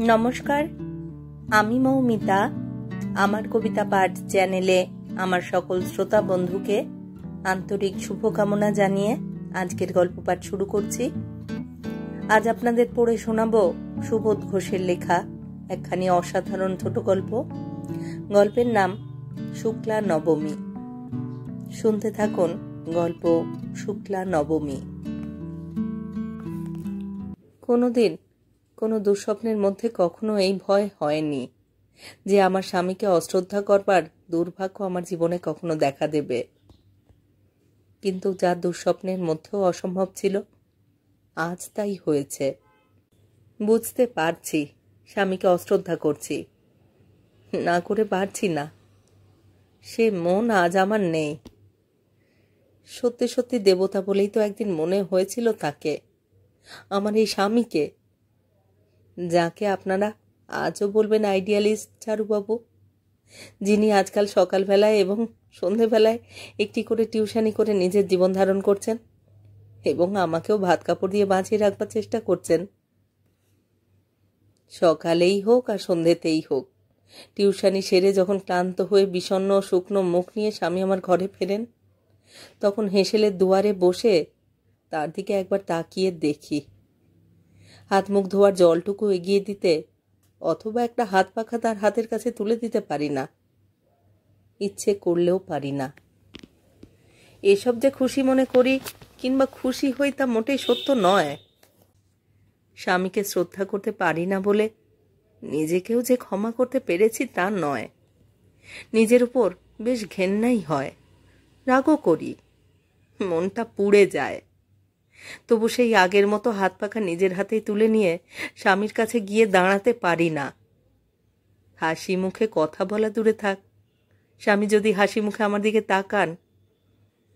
নমস্কার, আমি মৌমিতা। আমার কবিতা পাঠ চ্যানেলে আমার সকল শ্রোতা বন্ধুকে আন্তরিক শুভকামনা জানিয়ে আজকের গল্প পাঠ শুরু করছি। আজ আপনাদের পড়ে শোনাব সুবোধ ঘোষের লেখা একখানি অসাধারণ ছোট গল্প। গল্পের নাম শুক্লা নবমী। শুনতে থাকুন গল্প শুক্লা নবমী। কোনোদিন কোনো দুঃস্বপ্নের মধ্যে কখনো এই ভয় হয়নি যে আমার স্বামীকে অশ্রদ্ধা করবার দুর্ভাগ্য আমার জীবনে কখনো দেখা দেবে, কিন্তু যা দুঃস্বপ্নের মধ্যেও অসম্ভব ছিল আজ তাই হয়েছে। বুঝতে পারছি স্বামীকে অশ্রদ্ধা করছি, না করে পারছি না। সে মন আজ আমার নেই। সত্যি সত্যি দেবতা বলেই তো একদিন মনে হয়েছিল তাকে, আমার এই স্বামীকে, যাকে আপনারা আজও বলবেন আইডিয়ালিস্ট চারুবাবু, যিনি আজকাল সকালবেলায় এবং সন্ধেবেলায় একটি করে টিউশনি করে নিজের জীবন ধারণ করছেন এবং আমাকেও ভাত কাপড় দিয়ে বাঁচিয়ে রাখবার চেষ্টা করছেন। সকালেই হোক আর সন্ধেতেই হোক, টিউশনি সেরে যখন ক্লান্ত হয়ে বিষণ্ণ শুকনো মুখ নিয়ে স্বামী আমার ঘরে ফেরেন, তখন হেঁসেলের দুয়ারে বসে তার দিকে একবার তাকিয়ে দেখি। হাত মুখ ধোয়ার জলটুকু এগিয়ে দিতে অথবা একটা হাত পাখা তার হাতের কাছে তুলে দিতে পারি না, ইচ্ছে করলেও পারি না। এসব যে খুশি মনে করি কিংবা খুশি হই তা মোটেই সত্য নয়। স্বামীকে শ্রদ্ধা করতে পারি না বলে নিজেকেও যে ক্ষমা করতে পেরেছি তা নয়। নিজের উপর বেশ ঘেন্নাই হয়, রাগও করি, মনটা পুড়ে যায়। তবু সেই আগের মতো হাত পাখা নিজের হাতেই তুলে নিয়ে স্বামীর কাছে গিয়ে দাঁড়াতে পারি না। হাসি মুখে কথা বলা দূরে থাক, স্বামী যদি হাসি মুখে আমার দিকে তাকান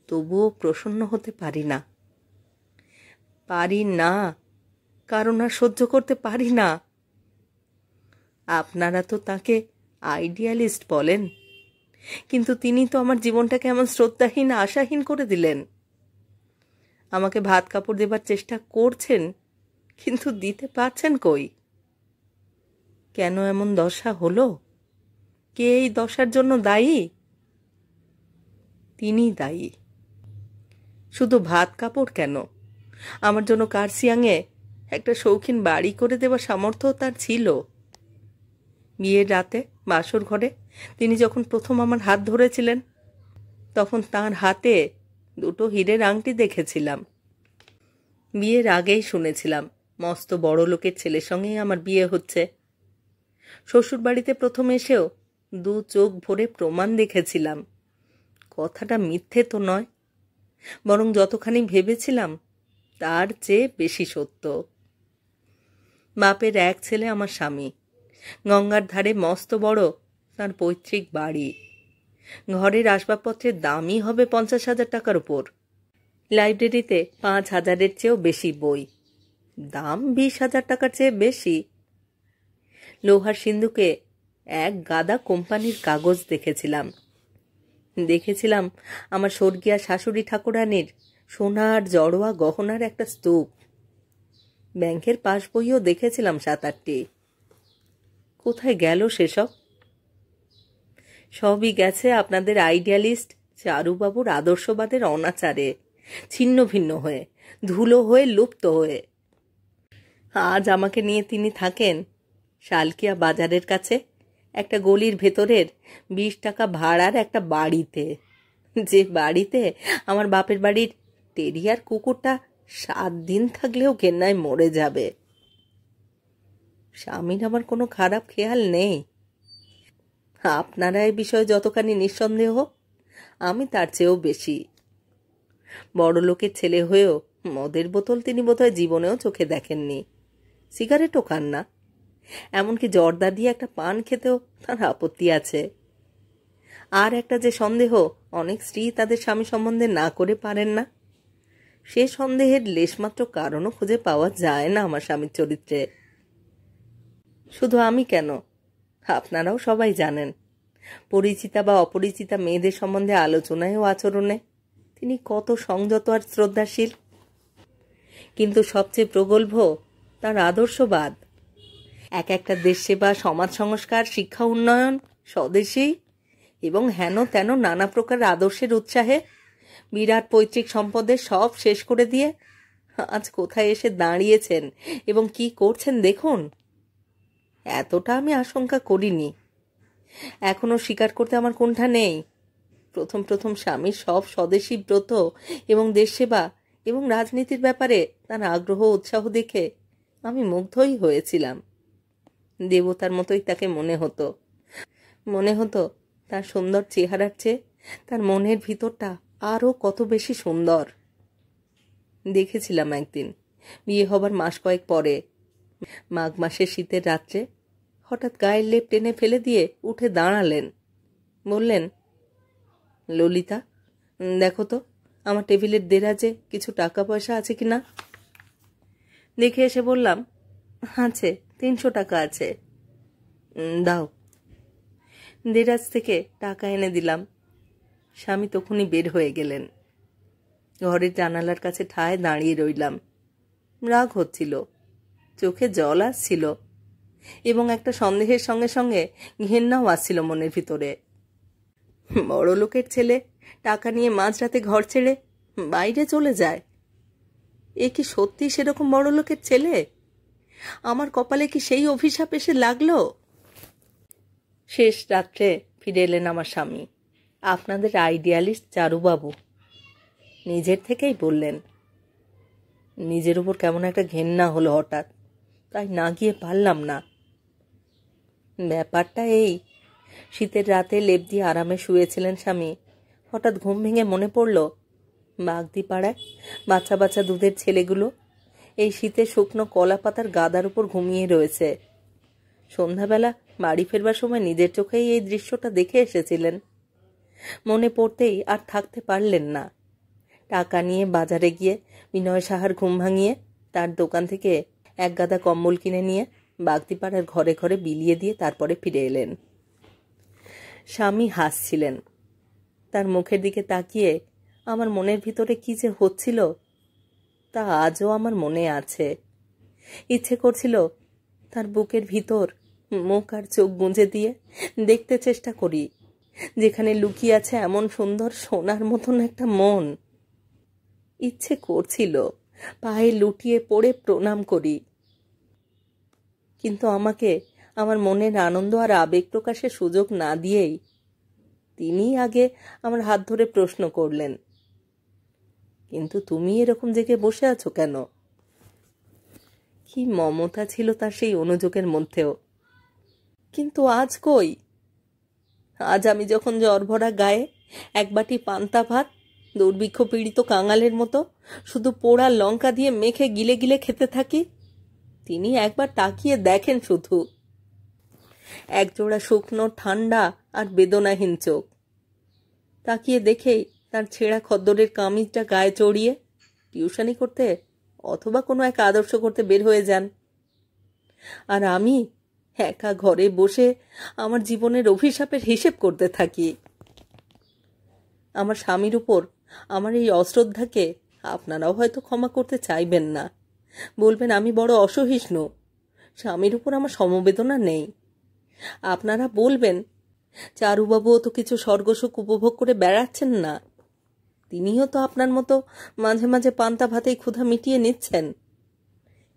তবুও প্রসন্ন হতে পারি না। পারি না, কারণ আর সহ্য করতে পারি না। আপনারা তো তাকে আইডিয়ালিস্ট বলেন, কিন্তু তিনি তো আমার জীবনটাকে এমন শ্রদ্ধাহীন আশাহীন করে দিলেন। আমাকে ভাত কাপড় দেবার চেষ্টা করছেন, কিন্তু দিতে পারছেন কই? কেন এমন দশা হলো? কে এই দশার জন্য দায়ী? তিনিই দায়ী। শুধু ভাত কাপড় কেন, আমার জন্য কার্সিয়াংয়ে একটা শৌখিন বাড়ি করে দেওয়ার সামর্থ্য তার ছিল। বিয়ের রাতে বাসর ঘরে তিনি যখন প্রথম আমার হাত ধরেছিলেন, তখন তার হাতে দুটো হীরের আংটি দেখেছিলাম। বিয়ের আগেই শুনেছিলাম মস্ত বড় লোকের ছেলের সঙ্গেই আমার বিয়ে হচ্ছে। শ্বশুর বাড়িতে প্রথম এসেও দু চোখ ভরে প্রমাণ দেখেছিলাম কথাটা মিথ্যে তো নয়, বরং যতখানি ভেবেছিলাম তার চেয়ে বেশি সত্য। বাপের এক ছেলে আমার স্বামী, গঙ্গার ধারে মস্ত বড় তার পৈতৃক বাড়ি। ঘরের আসবাবপত্রের দামই হবে 50,000 টাকার উপর। লাইব্রেরিতে 5,000-এর চেয়েও বেশি বই, দাম 20,000 টাকার চেয়ে বেশি। লোহার সিন্ধুকে এক গাদা কোম্পানির কাগজ দেখেছিলাম। দেখেছিলাম আমার স্বর্গীয়া শাশুড়ি ঠাকুরানীর সোনার জড়োয়া গহনার একটা স্তূপ। ব্যাংকের পাস বইও দেখেছিলাম 7-8টি। কোথায় গেল সেসব? সবই গেছে আপনাদের আইডিয়ালিস্ট চারুবাবুর আদর্শবাদের অনাচারে, ছিন্ন ভিন্ন হয়ে, ধুলো হয়ে, লুপ্ত হয়ে। আজ আমাকে নিয়ে তিনি থাকেন শালকিয়া বাজারের কাছে একটা গলির ভেতরের 20 টাকা ভাড়ার একটা বাড়িতে, যে বাড়িতে আমার বাপের বাড়ির টেরিয়ার কুকুরটা 7 দিন থাকলেও ঘেন্নায় মরে যাবে। স্বামীর আমার কোনো খারাপ খেয়াল নেই। আপনারা এই বিষয়ে যতখানি নিঃসন্দেহ, আমি তার চেয়েও বেশি। বড় লোকের ছেলে হয়েও মদের বোতল তিনি বোধহয় জীবনেও চোখে দেখেননি, সিগারেটও খান না, এমনকি জর্দা দিয়ে একটা পান খেতেও তার আপত্তি আছে। আর একটা যে সন্দেহ অনেক স্ত্রী তাদের স্বামী সম্বন্ধে না করে পারেন না, সে সন্দেহের লেশমাত্র কারণও খুঁজে পাওয়া যায় না আমার স্বামীর চরিত্রে। শুধু আমি কেন, আপনারাও সবাই জানেন, পরিচিতা বা অপরিচিতা মেয়েদের সম্বন্ধে আলোচনায় ও আচরণে তিনি কত সংযত আর শ্রদ্ধাশীল। কিন্তু সবচেয়ে প্রগল্ভ তার আদর্শবাদ। এক একটা দেশ সেবা, সমাজ সংস্কার, শিক্ষা উন্নয়ন, স্বদেশী এবং হেন তেন নানা প্রকার আদর্শের উৎসাহে বিরাট পৈতৃক সম্পদের সব শেষ করে দিয়ে আজ কোথায় এসে দাঁড়িয়েছেন এবং কি করছেন দেখুন। এতটা আমি আশঙ্কা করিনি। এখনো স্বীকার করতে আমার কোনটা নেই। প্রথম প্রথম স্বামীর সব স্বদেশী ব্রত এবং দেশ সেবা এবং রাজনীতির ব্যাপারে তার আগ্রহ উৎসাহ দেখে আমি মুগ্ধই হয়েছিলাম। দেবতার মতোই তাকে মনে হতো তার সুন্দর চেহারার চেয়ে তার মনের ভিতরটা আরও কত বেশি সুন্দর। দেখেছিলাম একদিন বিয়ে হবার মাস কয়েক পরে, মাঘ মাসের শীতের রাত্রে হঠাৎ গায়ের লেপ টেনে ফেলে দিয়ে উঠে দাঁড়ালেন। বললেন, ললিতা, দেখো তো আমার টেবিলের দেরাজে কিছু টাকা পয়সা আছে কিনা। দেখে এসে বললাম, আছে, 300 টাকা আছে। দাও। দেরাজ থেকে টাকা এনে দিলাম। স্বামী তখনই বের হয়ে গেলেন। ঘরের জানালার কাছে ঠায় দাঁড়িয়ে রইলাম। রাগ হচ্ছিল, চোখে জল আসছিল এবং একটা সন্দেহের সঙ্গে সঙ্গে ঘেন্নাও আসছিল মনের ভিতরে। বড় লোকের ছেলে টাকা নিয়ে মাঝরাতে ঘর ছেড়ে বাইরে চলে যায়। এ কি সত্যি সেরকম বড় লোকের ছেলে? আমার কপালে কি সেই অভিশাপ এসে লাগলো? শেষ রাত্রে ফিরে এলেন আমার স্বামী, আপনাদের আইডিয়ালিস্ট চারুবাবু। নিজের থেকেই বললেন। নিজের উপর কেমন একটা ঘেন্না হলো হঠাৎ, তাই না গিয়ে পারলাম না। ব্যাপারটা এই, শীতের রাতে লেপ দিয়ে আরামে শুয়েছিলেন স্বামী। হঠাৎ ঘুম ভেঙে মনে পড়ল বাগদি পাড়ায় বাচ্চা বাচ্চা দুধের ছেলেগুলো এই শীতে শুকনো কলা পাতার গাদার উপর ঘুমিয়ে রয়েছে। সন্ধ্যাবেলা বাড়ি ফেরবার সময় নিজের চোখেই এই দৃশ্যটা দেখে এসেছিলেন। মনে পড়তেই আর থাকতে পারলেন না। টাকা নিয়ে বাজারে গিয়ে বিনয় সাহার ঘুম ভাঙিয়ে তার দোকান থেকে এক গাদা কম্বল কিনে নিয়ে বাগদিপাড়ার ঘরে ঘরে বিলিয়ে দিয়ে তারপরে ফিরে এলেন। স্বামী হাসছিলেন। তার মুখের দিকে তাকিয়ে আমার মনের ভিতরে কি যে হচ্ছিল তা আজও আমার মনে আছে। ইচ্ছে করছিল তার বুকের ভিতর মুখ আর চোখ গুঁজে দিয়ে দেখতে চেষ্টা করি যেখানে লুকিয়ে আছে এমন সুন্দর সোনার মতন একটা মন। ইচ্ছে করছিল পায়ে লুটিয়ে পড়ে প্রণাম করি, কিন্তু আমাকে আমার মনের আনন্দ আর আবেগ প্রকাশের সুযোগ না দিয়েই তিনি আগে আমার হাত ধরে প্রশ্ন করলেন, কিন্তু তুমি এরকম জেগে বসে আছো কেন? কি মমতা ছিল তার সেই অনুযোগের মধ্যেও। কিন্তু আজ কই? আজ আমি যখন জ্বর ভরা গায়ে এক বাটি পান্তা ভাত দুর্ভিক্ষ পীড়িত কাঙালের মতো শুধু পোড়া লঙ্কা দিয়ে মেখে গিলে গিলে খেতে থাকি, তিনি একবার তাকিয়ে দেখেন শুধু। একজোড়া শুকনো ঠান্ডা আর বেদনাহীন চোখ। তাকিয়ে দেখেই তার ছেঁড়া খদ্দরের কামিজটা গায়ে চড়িয়ে টিউশনি করতে অথবা কোনো এক আদর্শ করতে বের হয়ে যান। আর আমি একা ঘরে বসে আমার জীবনের অভিশাপের হিসেব করতে থাকি। আমার স্বামীর উপর আমার এই অশ্রদ্ধাকে আপনারাও হয়তো ক্ষমা করতে চাইবেন না, বলবেন আমি বড় অসহিষ্ণু, স্বামীর উপর আমার সমবেদনা নেই। আপনারা বলবেন চারুবাবুও তো কিছু স্বর্গসুখ উপভোগ করে বেড়াচ্ছেন না, তিনিও তো আপনার মতো মাঝে মাঝে পান্তা ভাতেই ক্ষুধা মিটিয়ে নিচ্ছেন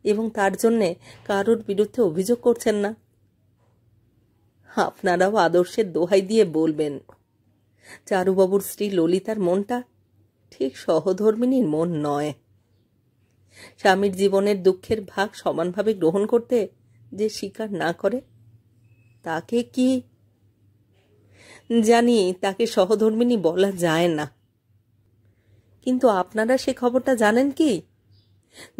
এবং তার জন্যে কারোর বিরুদ্ধে অভিযোগ করছেন না। আপনারাও আদর্শের দোহাই দিয়ে বলবেন চারুবাবুর স্ত্রী ললিতার মনটা ঠিক সহধর্মিনীর মন নয়। স্বামীর জীবনের দুঃখের ভাগ সমানভাবে গ্রহণ করতে যে স্বীকার না করে তাকে কি জানি তাকে সহধর্মিনী বলা যায় না। কিন্তু আপনারা সে খবরটা জানেন কি,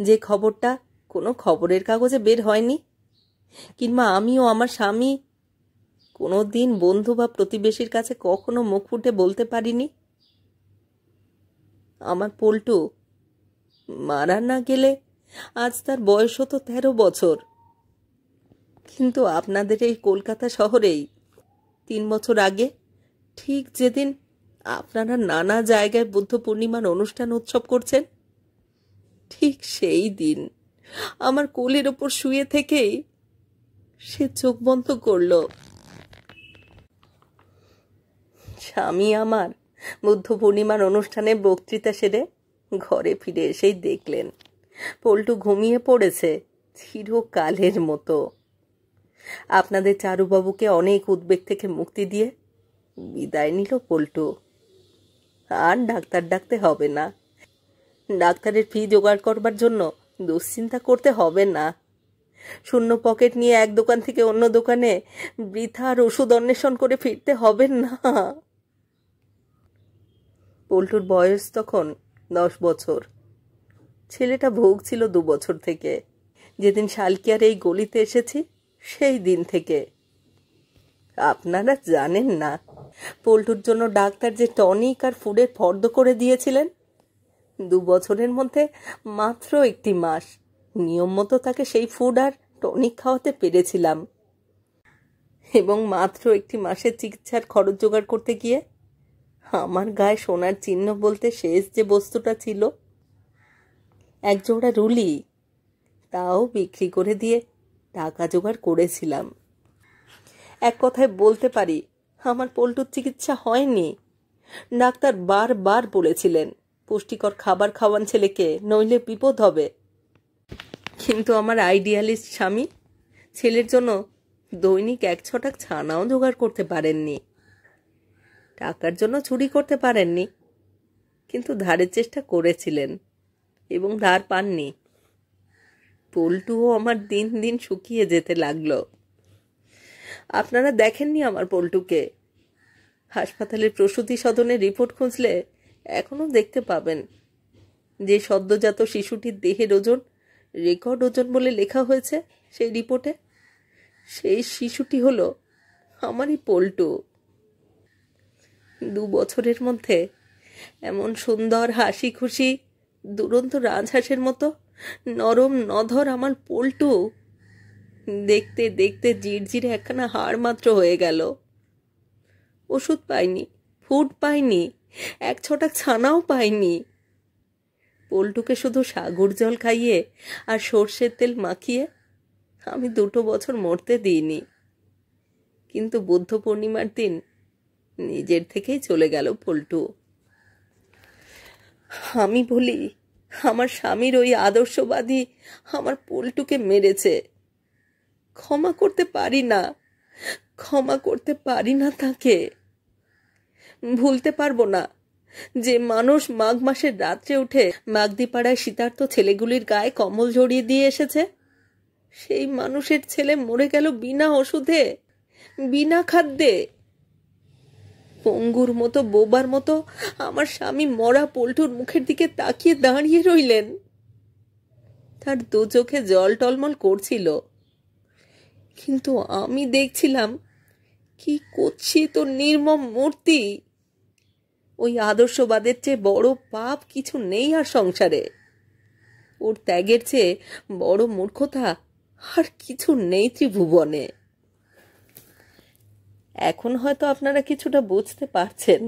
যে খবরটা কোনো খবরের কাগজে বের হয়নি, কিংবা আমিও আমার স্বামী কোনো দিন বন্ধু বা প্রতিবেশীর কাছে কখনো মুখ ফুটে বলতে পারিনি। আমার পল্টু মারা না গেলে আজ তার বয়স হতো 13 বছর, কিন্তু আপনাদের এই কলকাতা শহরেই 3 বছর আগে ঠিক যেদিন আপনারা নানা জায়গায় বুদ্ধ পূর্ণিমার অনুষ্ঠান উৎসব করছেন, ঠিক সেই দিন আমার কোলের ওপর শুয়ে থেকেই সে চোখ বন্ধ করল। স্বামী আমার বুদ্ধ পূর্ণিমার অনুষ্ঠানে বক্তৃতা সেরে ঘরে ফিরে এসেই দেখলেন পল্টু ঘুমিয়ে পড়েছে চিরকালের মতো। আপনাদের চারুবাবুকে অনেক উদ্বেগ থেকে মুক্তি দিয়ে বিদায় নিল পল্টু। আর ডাক্তার ডাকতে হবে না, ডাক্তারের ফি জোগাড় করবার জন্য দুশ্চিন্তা করতে হবে না, শূন্য পকেট নিয়ে এক দোকান থেকে অন্য দোকানে বৃথা আর ওষুধ অন্বেষণ করে ফিরতে হবে না। পল্টুর বয়স তখন 10 বছর। ছেলেটা ভুগছিল 2 বছর থেকে। যেদিন শালকিয়ার এই গলিতে এসেছি সেই দিন থেকে। আপনারা জানেন না পল্টুর জন্য ডাক্তার যে টনিক আর ফুডের ফর্দ করে দিয়েছিলেন। 2 বছরের মধ্যে মাত্র 1টি মাস নিয়ম মতো তাকে সেই ফুড আর টনিক খাওয়াতে পেরেছিলাম, এবং মাত্র 1টি মাসের চিকিৎসার খরচ জোগাড় করতে গিয়ে আমার গায়ে সোনার চিহ্ন বলতে শেষ যে বস্তুটা ছিল, একজোড়া রুলি, তাও বিক্রি করে দিয়ে টাকা জোগাড় করেছিলাম। এক কথায় বলতে পারি আমার পল্টুর চিকিৎসা হয়নি। ডাক্তার বারবার বলেছিলেন পুষ্টিকর খাবার খাওয়ান ছেলেকে, নইলে বিপদ হবে। কিন্তু আমার আইডিয়ালিস্ট স্বামী ছেলের জন্য দৈনিক 1 ছটাক ছানাও জোগাড় করতে পারেননি। টাকার জন্য চুরি করতে পারেননি, কিন্তু ধারের চেষ্টা করেছিলেন এবং ধার পাননি। পল্টুও আমার দিন দিন শুকিয়ে যেতে লাগলো। আপনারা দেখেননি আমার পল্টুকে। হাসপাতালের প্রসূতি সদনের রিপোর্ট খুঁজলে এখনো দেখতে পাবেন যে সদ্যজাত শিশুটির দেহের ওজন রেকর্ড ওজন বলে লেখা হয়েছে সেই রিপোর্টে, সেই শিশুটি হলো আমারই পল্টু। 2 বছরের মধ্যে এমন সুন্দর হাসি খুশি দুরন্ত রাজহাঁসের মতো নরম নধর আমার পল্টু দেখতে দেখতে জিরজিরে একখানা হাড় মাত্র হয়ে গেল। ওষুধ পাইনি, ফুড পাইনি, 1 ছটাক ছানাও পাইনি। পল্টুকে শুধু সাগর জল খাইয়ে আর সর্ষের তেল মাখিয়ে আমি 2 বছর মরতে দিইনি। কিন্তু বুদ্ধ পূর্ণিমার দিন নিজের থেকেই চলে গেল পল্টু। আমি বলি আমার স্বামীর ওই আদর্শবাদী আমার পল্টুকে মেরেছে। ক্ষমা করতে পারি না, ক্ষমা করতে পারি না তাকে। ভুলতে পারবো না যে মানুষ মাঘ মাসের রাত্রে উঠে মাগদিপাড়ায় শীতার্থ ছেলেগুলির গায়ে কম্বল জড়িয়ে দিয়ে এসেছে, সেই মানুষের ছেলে মরে গেল বিনা ওষুধে, বিনা খাদ্যে। পঙ্গুর মতো বোবার মতো আমার স্বামী মরা পল্টুর মুখের দিকে তাকিয়ে দাঁড়িয়ে রইলেন। তার 2 চোখে জল টলমল করছিল, কিন্তু আমি দেখছিলাম কি করছি তো নির্মম মূর্তি। ওই আদর্শবাদের চেয়ে বড় পাপ কিছু নেই আর সংসারে। ওর ত্যাগের চেয়ে বড় মূর্খতা আর কিছু নেই ত্রিভুবনে। এখন হয়তো আপনারা কিছুটা বুঝতে পারছেন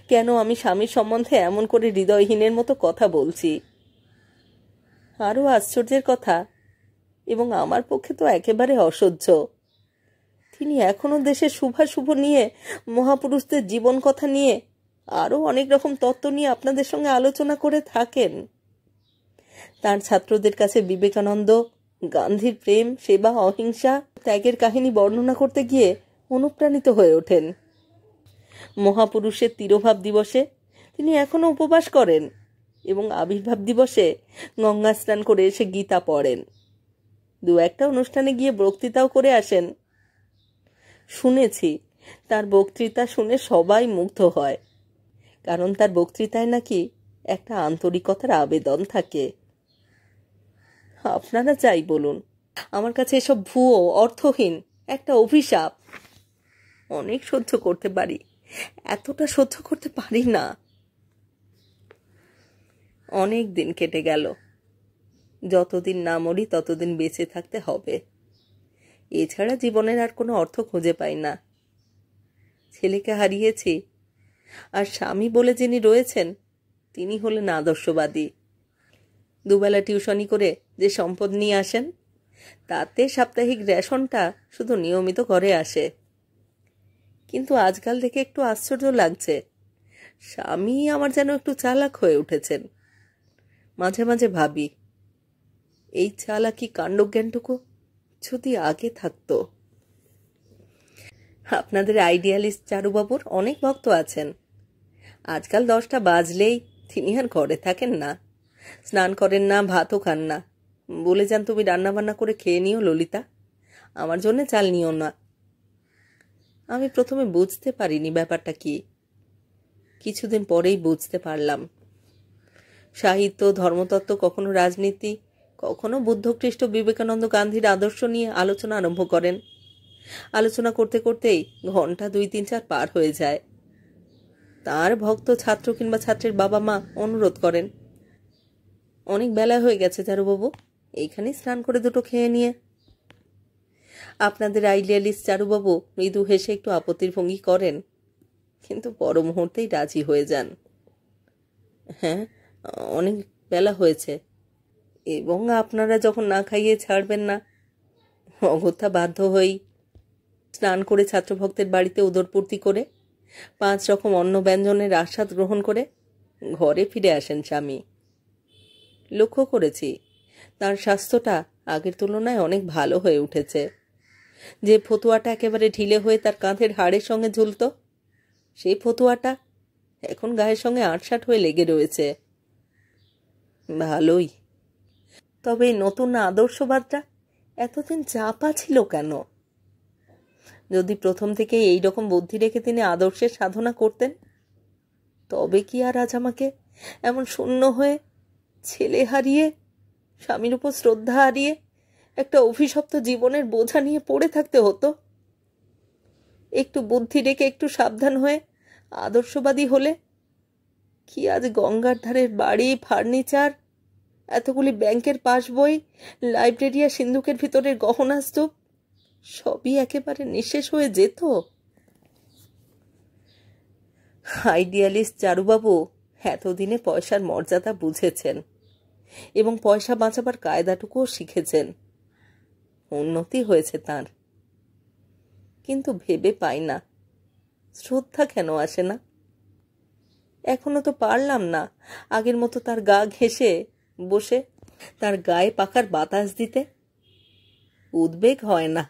কেন আমি স্বামীর সম্বন্ধে এমন করে হৃদয়হীনের মতো কথা বলছি। আরও আশ্চর্যের কথা, এবং আমার পক্ষে তো একেবারে অসহ্য, তিনি এখনো দেশের শুভাশুভ নিয়ে, মহাপুরুষদের জীবন কথা নিয়ে, আরও অনেক রকম তত্ত্ব নিয়ে আপনাদের সঙ্গে আলোচনা করে থাকেন। তার ছাত্রদের কাছে বিবেকানন্দ, গান্ধীর প্রেম, সেবা, অহিংসা, ত্যাগের কাহিনী বর্ণনা করতে গিয়ে অনুপ্রাণিত হয়ে ওঠেন। মহাপুরুষের তিরোভাব দিবসে তিনি এখনো উপবাস করেন এবং আবির্ভাব দিবসে গঙ্গা স্নান করে এসে গীতা পড়েন। 2-1টা অনুষ্ঠানে গিয়ে বক্তৃতাও করে আসেন। শুনেছি তার বক্তৃতা শুনে সবাই মুগ্ধ হয়, কারণ তার বক্তৃতায় নাকি একটা আন্তরিকতার আবেদন থাকে। আপনারা যাই বলুন, আমার কাছে এসব ভুয়ো, অর্থহীন একটা অভিশাপ। অনেক সহ্য করতে পারি, এতটা সহ্য করতে পারি না। অনেক দিন কেটে গেল। যতদিন না মরি ততদিন বেঁচে থাকতে হবে, এছাড়া জীবনের আর কোনো অর্থ খুঁজে পাই না। ছেলেকে হারিয়েছি, আর স্বামী বলে যিনি রয়েছেন তিনি হলেন আদর্শবাদী। 2 বেলা টিউশনি করে যে সম্পদ নিয়ে আসেন তাতে সাপ্তাহিক রেশনটা শুধু নিয়মিত ঘরে আসে। কিন্তু আজকাল দেখে একটু আশ্চর্য লাগছে, স্বামী আমার যেন একটু চালাক হয়ে উঠেছেন। মাঝে মাঝে ভাবি, এই চালাকি কাণ্ডজ্ঞানটুকু যদি আগে থাকতো। আপনাদের আইডিয়ালিস্ট চারুবাবুর অনেক ভক্ত আছেন। আজকাল 10টা বাজলেই তিনি আর ঘরে থাকেন না, স্নান করেন না, ভাতও খান না। বলে যান, তুমি রান্নাবান্না করে খেয়ে নিও ললিতা, আমার জন্য চাল নিও না। আমি প্রথমে বুঝতে পারিনি ব্যাপারটা কি, কিছুদিন পরেই বুঝতে পারলাম। সাহিত্য, ধর্মতত্ত্ব, কখনো রাজনীতি, কখনো বুদ্ধ, খ্রিস্ট, বিবেকানন্দ, গান্ধীর আদর্শ নিয়ে আলোচনা আরম্ভ করেন। আলোচনা করতে করতেই ঘন্টা 2, 3, 4 পার হয়ে যায়। তার ভক্ত ছাত্র কিংবা ছাত্রের বাবা মা অনুরোধ করেন, অনেক বেলা হয়ে গেছে চারুবাবু, এইখানেই স্নান করে দুটো খেয়ে নিয়ে। আপনাদের আইডিয়ালিস্ট চারুবাবু মৃদু হেসে একটু আপত্তির ভঙ্গি করেন, কিন্তু পর মুহূর্তেই রাজি হয়ে যান। হ্যাঁ, অনেক বেলা হয়েছে, এবং আপনারা যখন না খাইয়ে ছাড়বেন না, অগত্যা বাধ্য হই স্নান করে ছাত্রভক্তের বাড়িতে উদরপূর্তি করে 5 রকম অন্ন ব্যঞ্জনের আস্বাদ গ্রহণ করে ঘরে ফিরে আসেন স্বামী। লক্ষ্য করেছি তার স্বাস্থ্যটা আগের তুলনায় অনেক ভালো হয়ে উঠেছে। যে ফতুয়াটা একেবারে ঢিলে হয়ে তার কাঁধের হাড়ের সঙ্গে ঝুলত, সেই ফতুয়াটা এখন গায়ের সঙ্গে আটসাট হয়ে লেগে রয়েছে। ভালোই। তবে এই নতুন আদর্শবাদটা এতদিন চাপা ছিল কেন? যদি প্রথম থেকে এই রকম বুদ্ধি রেখে তিনি আদর্শের সাধনা করতেন, তবে কি আর আজ আমাকে এমন শূন্য হয়ে, ছেলে হারিয়ে, স্বামীর উপর শ্রদ্ধা হারিয়ে একটা অভিশপ্ত জীবনের বোঝা নিয়ে পড়ে থাকতে হতো? একটু বুদ্ধি রেখে, একটু সাবধান হয়ে আদর্শবাদী হলে কি আজ গঙ্গার ধারের বাড়ি, ফার্নিচার, এতগুলি ব্যাংকের পাসবই, লাইব্রেরি আর সিন্ধুকের ভিতরের গহনা স্তূপ সবই একেবারে নিঃশেষ হয়ে যেত? আইডিয়ালিস্ট চারুবাবু এতদিনে পয়সার মর্যাদা বুঝেছেন এবং পয়সা বাঁচাবার কায়দাটুকুও শিখেছেন। উন্নতি হয়েছে তার, কিন্তু ভেবে পাই না শ্রদ্ধা কেন আসে না। এখনো তো পারলাম না আগের মতো তার গা ঘেঁষে বসে তার গায়ে পাখার বাতাস দিতে। উদ্বেগ হয় না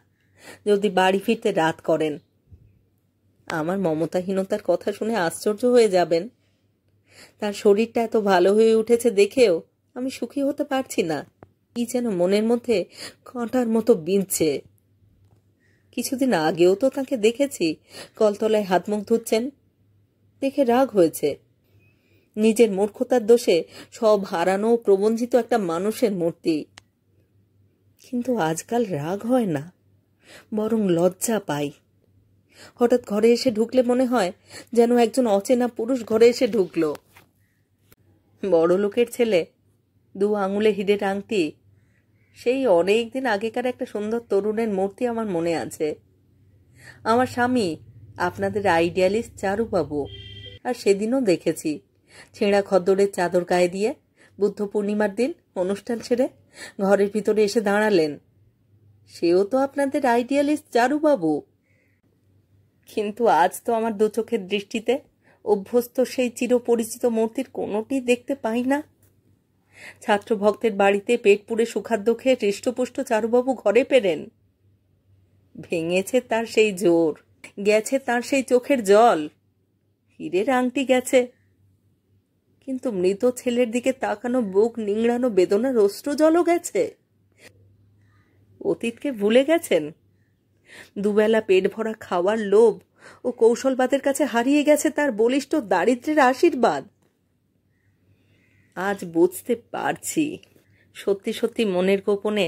যদি বাড়ি ফিরতে রাত করেন। আমার মমতাহীনতার কথা শুনে আশ্চর্য হয়ে যাবেন, তার শরীরটা এত ভালো হয়ে উঠেছে দেখেও আমি সুখী হতে পারছি না। কি যেন মনের মধ্যে কাঁটার মতো বিঁধছে। কিছুদিন আগেও তো তাকে দেখেছি কলতলায় হাত মুখ ধুচ্ছেন, দেখে রাগ হয়েছে। নিজের মূর্খতার দোষে সব হারানো, প্রবঞ্চিত একটা মানুষের মূর্তি। কিন্তু আজকাল রাগ হয় না, বরং লজ্জা পাই। হঠাৎ ঘরে এসে ঢুকলে মনে হয় যেন একজন অচেনা পুরুষ ঘরে এসে ঢুকলো। বড় লোকের ছেলে, 2 আঙুলে হীরের আংটি, সেই অনেক দিন আগেকার একটা সুন্দর তরুণের মূর্তি আমার মনে আছে। আমার স্বামী আপনাদের আইডিয়ালিস্ট চারুবাবু, আর সেদিনও দেখেছি ছেঁড়া খদ্দরের চাদর গায়ে দিয়ে বুদ্ধ পূর্ণিমার দিন অনুষ্ঠান ছেড়ে ঘরের ভিতরে এসে দাঁড়ালেন। সেও তো আপনাদের আইডিয়ালিস্ট চারুবাবু। কিন্তু আজ তো আমার 2 চোখের দৃষ্টিতে অভ্যস্ত সেই চিরপরিচিত মূর্তির কোনোটি দেখতে পাই না। ছাত্র ভক্তের বাড়িতে পেট পুড়ে সুখাদ্য খেয়ে হৃষ্টপুষ্ট চারুবাবু ঘরে ফেরেন। ভেঙেছে তার সেই জোর, গেছে তার সেই চোখের জল, হীরের আংটি গেছে, কিন্তু মৃত ছেলের দিকে তাকানো, বুক নিংড়ানো বেদনার অশ্রু জলও গেছে। অতীতকে ভুলে গেছেন। দুবেলা পেট ভরা খাওয়ার লোভ ও কৌশলবাদের কাছে হারিয়ে গেছে তার বলিষ্ঠ দারিদ্র্যের আশীর্বাদ। আজ বুঝতে পারছি, সত্যি সত্যি মনের গোপনে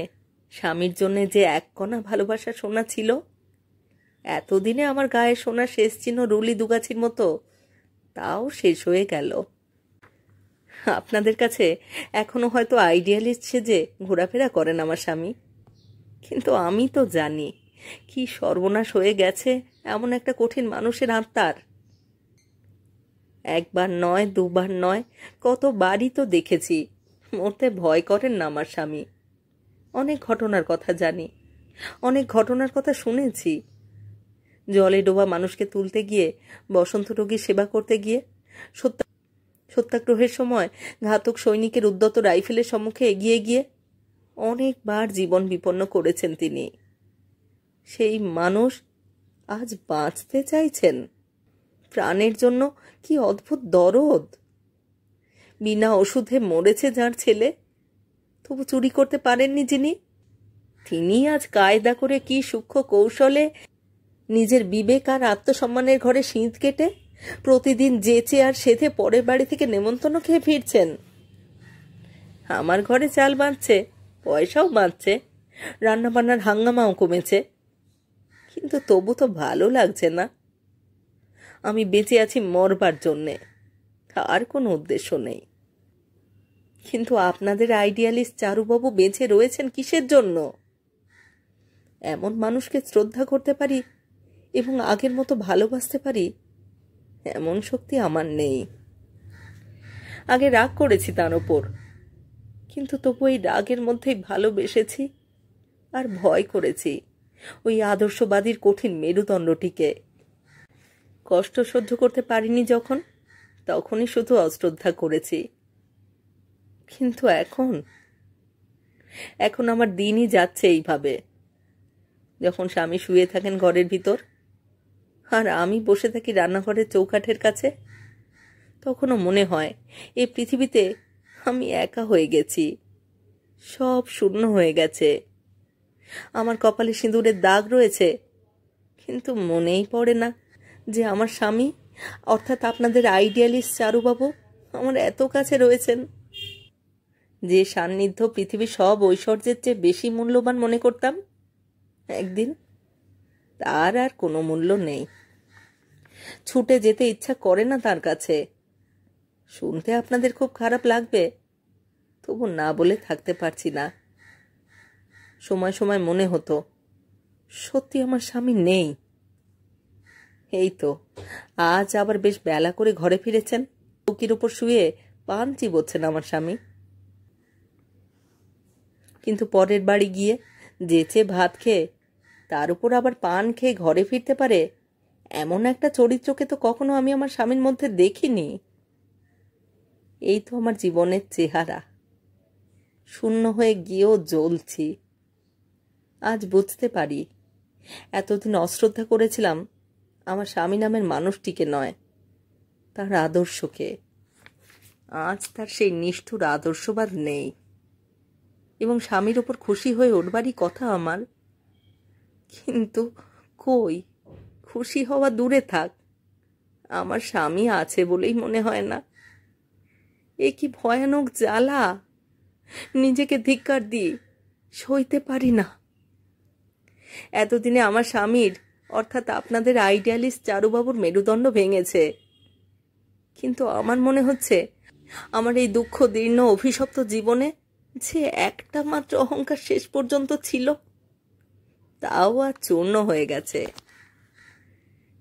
স্বামীর জন্য যে 1 কণা ভালোবাসা সোনা ছিল, এতদিনে আমার গায়ে সোনা শেষ চিহ্ন রুলি দুগাছির মতো, তাও শেষ হয়ে গেল। আপনাদের কাছে এখনো হয়তো আইডিয়ালিস্ট সেজে ঘোরাফেরা করেন আমার স্বামী, কিন্তু আমি তো জানি কি সর্বনাশ হয়ে গেছে এমন একটা কঠিন মানুষের আত্মার। 1 বার নয়, 2 বার নয়, কতবারই তো দেখেছি মরতে ভয় করেন না আমার স্বামী। অনেক ঘটনার কথা জানি, অনেক ঘটনার কথা শুনেছি। জলে ডোবা মানুষকে তুলতে গিয়ে, বসন্ত রোগীর সেবা করতে গিয়ে, সত্যাগ্রহের সময় ঘাতক সৈনিকের উদ্যত রাইফেলের সম্মুখে এগিয়ে গিয়ে অনেকবার জীবন বিপন্ন করেছেন তিনি। সেই মানুষ আজ বাঁচতে চাইছেন। প্রাণের জন্য কি অদ্ভুত দরদ! বিনা ওষুধে মরেছে যার ছেলে, তবু চুরি করতে পারেননি যিনি, তিনি আজ কায়দা করে কি সূক্ষ্ম কৌশলে নিজের বিবেক আর আত্মসম্মানের ঘরে সিঁধ কেটে প্রতিদিন যেচে আর সেধে পরের বাড়ি থেকে নেমন্তন্ন খেয়ে ফিরছেন। আমার ঘরে চাল বাঁধছে, পয়সাও বাঁধছে, রান্নাবান্নার হাঙ্গামাও কমেছে, কিন্তু তবু তো ভালো লাগছে না। আমি বেঁচে আছি মরবার জন্যে, আর কোনো উদ্দেশ্য নেই। কিন্তু আপনাদের আইডিয়ালিস্ট চারুবাবু বেঁচে রয়েছেন কিসের জন্য? এমন মানুষকে শ্রদ্ধা করতে পারি এবং আগের মতো ভালোবাসতে পারি, এমন শক্তি আমার নেই। আগে রাগ করেছি তার ওপর, কিন্তু তবু এই রাগের মধ্যেই ভালোবেসেছি আর ভয় করেছি ওই আদর্শবাদীর কঠিন মেরুদণ্ডটিকে। কষ্ট সহ্য করতে পারিনি যখন, তখনই শুধু অশ্রদ্ধা করেছি। কিন্তু এখন আমার দিনই যাচ্ছে এইভাবে। যখন স্বামী শুয়ে থাকেন ঘরের ভিতর আর আমি বসে থাকি রান্নাঘরের চৌকাঠের কাছে, তখনও মনে হয় এই পৃথিবীতে আমি একা হয়ে গেছি, সব শূন্য হয়ে গেছে। আমার কপালে সিঁদুরের দাগ রয়েছে, কিন্তু মনেই পড়ে না যে আমার স্বামী অর্থাৎ আপনাদের আইডিয়ালিস্ট চারুবাবু আমার এত কাছে রয়েছেন। যে সান্নিধ্য পৃথিবীর সব ঐশ্বর্যের চেয়ে বেশি মূল্যবান মনে করতাম, একদিন তার আর কোনো মূল্য নেই। ছুটে যেতে ইচ্ছা করে না তার কাছে। শুনতে আপনাদের খুব খারাপ লাগবে, তবু না বলে থাকতে পারছি না। সময় সময় মনে হতো সত্যি আমার স্বামী নেই। এই তো আজ আবার বেশ বেলা করে ঘরে ফিরেছেন, চৌকির উপর শুয়ে পান চিবোচ্ছেন আমার স্বামী। কিন্তু পরের বাড়ি গিয়ে যেচে ভাত খেয়ে তার উপর আবার পান খেয়ে ঘরে ফিরতে পারে এমন একটা চরিত্রকে তো কখনো আমি আমার স্বামীর মধ্যে দেখিনি। এই তো আমার জীবনের চেহারা। শূন্য হয়ে গিয়েও জ্বলছি। আজ বুঝতে পারি এতদিন অশ্রদ্ধা করেছিলাম আমার স্বামী নামের মানুষটিকে নয়, তার আদর্শকে। আজ তার সেই নিষ্ঠুর আদর্শবাদ নেই এবং স্বামীর ওপর খুশি হয়ে উঠবারই কথা আমার। কিন্তু কই, খুশি হওয়া দূরে থাক, আমার স্বামী আছে বলেই মনে হয় না। এ কি ভয়ানক জ্বালা! নিজেকে ধিক্কার দিই, সইতে পারি না। এতদিনে আমার স্বামীর অর্থাৎ আপনাদের আইডিয়ালিস্ট চারুবাবুর মেরুদণ্ড ভেঙেছে, কিন্তু আমার মনে হচ্ছে আমার এই দুঃখ দীর্ণ অভিশপ্ত জীবনে যে একটা মাত্র অহংকার শেষ পর্যন্ত ছিল, তাও আর চূর্ণ হয়ে গেছে।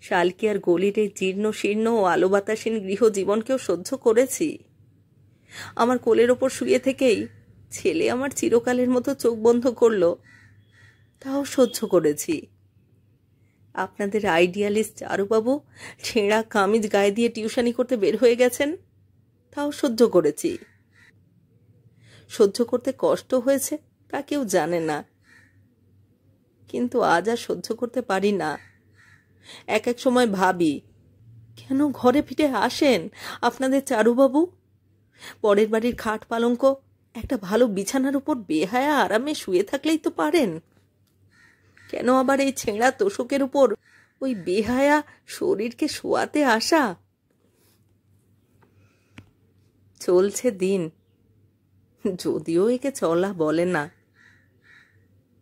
শালকিয়ার গলির এই জীর্ণ শীর্ণ ও আলো বাতাসীন গৃহজীবনকেও সহ্য করেছি। আমার কোলের ওপর শুয়ে থেকেই ছেলে আমার চিরকালের মতো চোখ বন্ধ করল, তাও সহ্য করেছি। আপনাদের আইডিয়ালিস্ট চারুবাবু ছেঁড়া কামিজ গায়ে দিয়ে টিউশনি করতে বের হয়ে গেছেন, তাও সহ্য করেছি। সহ্য করতে কষ্ট হয়েছে তা কেউ জানে না, কিন্তু আজ আর সহ্য করতে পারি না। এক এক সময় ভাবি, কেন ঘরে ফিরে আসেন আপনাদের চারুবাবু? পরের বাড়ির খাট পালঙ্ক একটা ভালো বিছানার উপর বেহায়া আরামে শুয়ে থাকলেই তো পারেন। কেন আবার এই ছেঁড়া তোষকের উপর ওই বেহায়া শরীরকে শোয়াতে আসা? চলছে দিন, যদিও একে চলা বলে না।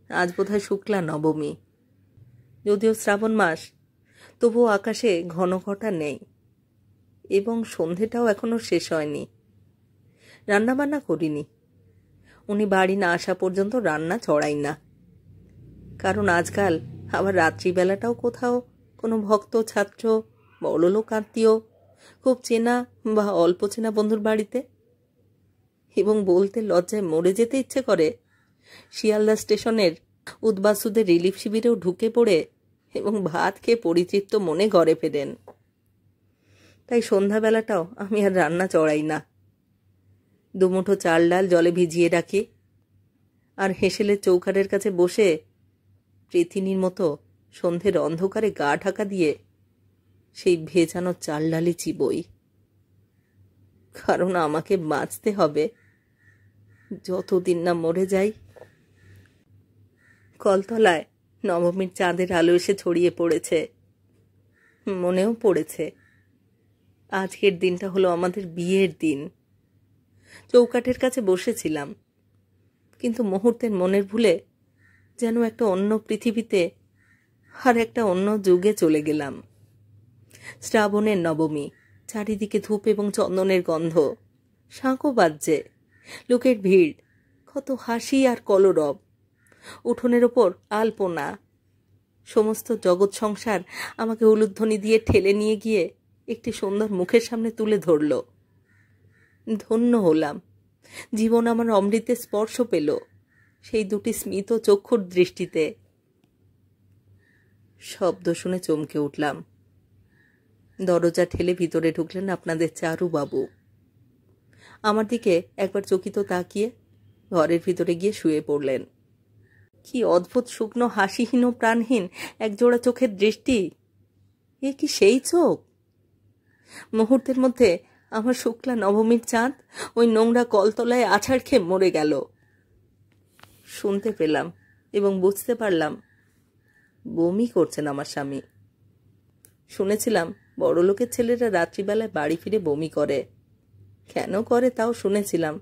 আজ বোধহয় শুক্লা নবমী, যদিও শ্রাবণ মাস, তবুও আকাশে ঘন ঘটা নেই এবং সন্ধেটাও এখনো শেষ হয়নি। রান্নাবান্না করিনি, উনি বাড়ি না আসা পর্যন্ত রান্না চড়াই না। কারণ আজকাল আবার রাত্রিবেলাটাও কোথাও কোনো ভক্ত ছাত্র, বড়লোক আত্মীয়, খুব চেনা বা অল্প চেনা বন্ধুর বাড়িতে। এবং বলতে লজ্জায় মরে যেতে ইচ্ছে করে, শিয়ালদা স্টেশনের উদ্বাস্তুদের রিলিফ শিবিরেও ঢুকে পড়ে এবং ভাত খেয়ে পরিতৃপ্ত মনে ঘরে ফেরেন। তাই সন্ধ্যাবেলাটাও আমি আর রান্না চড়াই না। দুমুঠো চাল ডাল জলে ভিজিয়ে রাখি, আর হেসেলের চৌকাঠের কাছে বসে পৃথিবীর মতো সন্ধ্যের অন্ধকারে গা ঢাকা দিয়ে সেই ভেজানো চাল ডালি চিবই। কারণ আমাকে বাঁচতে হবে যতদিন না মরে যাই। কলতলায় নবমীর চাঁদের আলো এসে ছড়িয়ে পড়েছে। মনেও পড়েছে আজকের দিনটা হলো আমাদের বিয়ের দিন। চৌকাঠের কাছে বসেছিলাম, কিন্তু মুহূর্তের মনের ভুলে যেন একটা অন্য পৃথিবীতে আর একটা অন্য যুগে চলে গেলাম। শ্রাবণের নবমী, চারিদিকে ধূপ এবং চন্দনের গন্ধ, শাঁখও বাজছে, লোকের ভিড়, কত হাসি আর কলরব। উঠোনের ওপর আলপনা। সমস্ত জগৎ সংসার আমাকে উলুধ্বনি দিয়ে ঠেলে নিয়ে গিয়ে একটি সুন্দর মুখের সামনে তুলে ধরল। ধন্য হলাম। জীবন আমার অমৃতে স্পর্শ পেল সেই দুটি স্মিত চক্ষুর দৃষ্টিতে। শব্দ শুনে চমকে উঠলাম। দরজা ঠেলে ভিতরে ঢুকলেন আপনাদের চারুবাবু। আমার দিকে একবার চকিত তাকিয়ে ঘরের ভিতরে গিয়ে শুয়ে পড়লেন। কি অদ্ভুত শুকনো হাসিহীন ও প্রাণহীন একজোড়া চোখের দৃষ্টি! এ কি সেই চোখ? মুহূর্তের মধ্যে আমার শুক্লা নবমীর চাঁদ ওই নোংরা কলতলায় আছাড় খেয়ে মরে গেল। শুনতে পেলাম এবং বুঝতে পারলাম বমি করছেন আমার স্বামী। শুনেছিলাম বড়লোকের ছেলেরা রাত্রিবেলায় বাড়ি ফিরে বমি করে। কেন করে তাও শুনেছিলাম।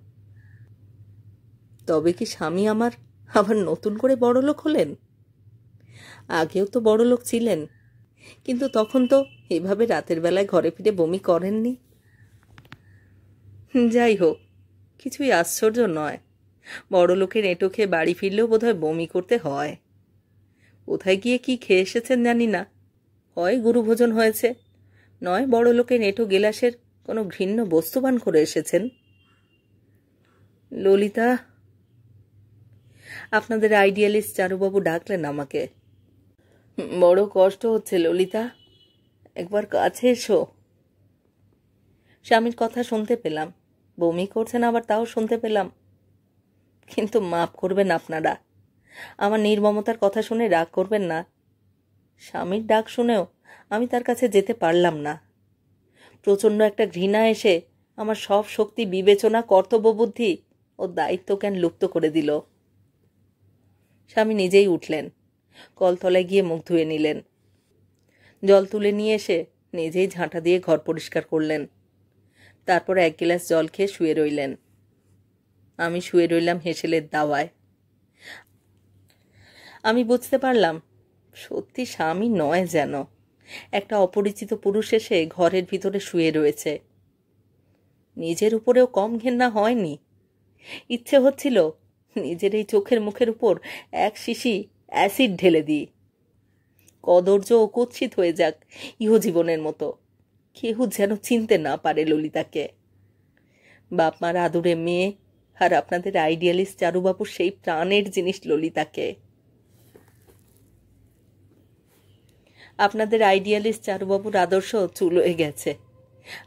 তবে কি স্বামী আমার আবার নতুন করে বড়লোক হলেন? আগেও তো বড়লোক ছিলেন, কিন্তু তখন তো এভাবে রাতের বেলায় ঘরে ফিরে বমি করেননি। যাই হোক, কিছুই আশ্চর্য নয়। বড়লোকের এঁটো খেয়ে বাড়ি ফিরলেও বোধহয় বমি করতে হয়। কোথায় গিয়ে কি খেয়ে এসেছেন জানি না। হয় গুরুভোজন হয়েছে, নয় বড়লোকের এঁটো গেলাসের কোনো ঘৃণ্য বস্তুবান করে এসেছেন। ললিতা, আপনাদের আইডিয়ালিস্ট চারুবাবু ডাকলেন আমাকে। বড় কষ্ট হচ্ছে ললিতা, একবার কাছে এসো। স্বামীর কথা শুনতে পেলাম, বমি করছেন আবার তাও শুনতে পেলাম। কিন্তু মাফ করবেন আপনারা, আমার নির্মমতার কথা শুনে রাগ করবেন না। স্বামীর ডাক শুনেও আমি তার কাছে যেতে পারলাম না। প্রচণ্ড একটা ঘৃণা এসে আমার সব শক্তি, বিবেচনা, কর্তব্যবুদ্ধি ও দায়িত্বজ্ঞান লুপ্ত করে দিল। স্বামী নিজেই উঠলেন, কলতলায় গিয়ে মুখ ধুয়ে নিলেন। জল তুলে নিয়ে এসে নিজেই ঝাঁটা দিয়ে ঘর পরিষ্কার করলেন। তারপর এক গ্লাস জল খেয়ে শুয়ে রইলেন। আমি শুয়ে রইলাম হেসেলের দাওয়ায়। আমি বুঝতে পারলাম সত্যি স্বামী নয়, যেন একটা অপরিচিত পুরুষ এসে ঘরের ভিতরে শুয়ে রয়েছে। নিজের উপরেও কম ঘেন্না হয়নি। ইচ্ছে হচ্ছিল নিজের এই চোখের মুখের উপর এক শিশি অ্যাসিড ঢেলে দিই। কদর্য ও কুৎসিত হয়ে যাক ইহজীবনের মতো, কেউ যেন চিনতে না পারে ললিতাকে। বাপমার আদুরে মেয়ে আর আপনাদের আইডিয়ালিস্ট চারুবাবুর সেই প্রাণের জিনিস ললিতাকে। আপনাদের আইডিয়ালিস্ট চারুবাবুর আদর্শ চুলোয় গেছে,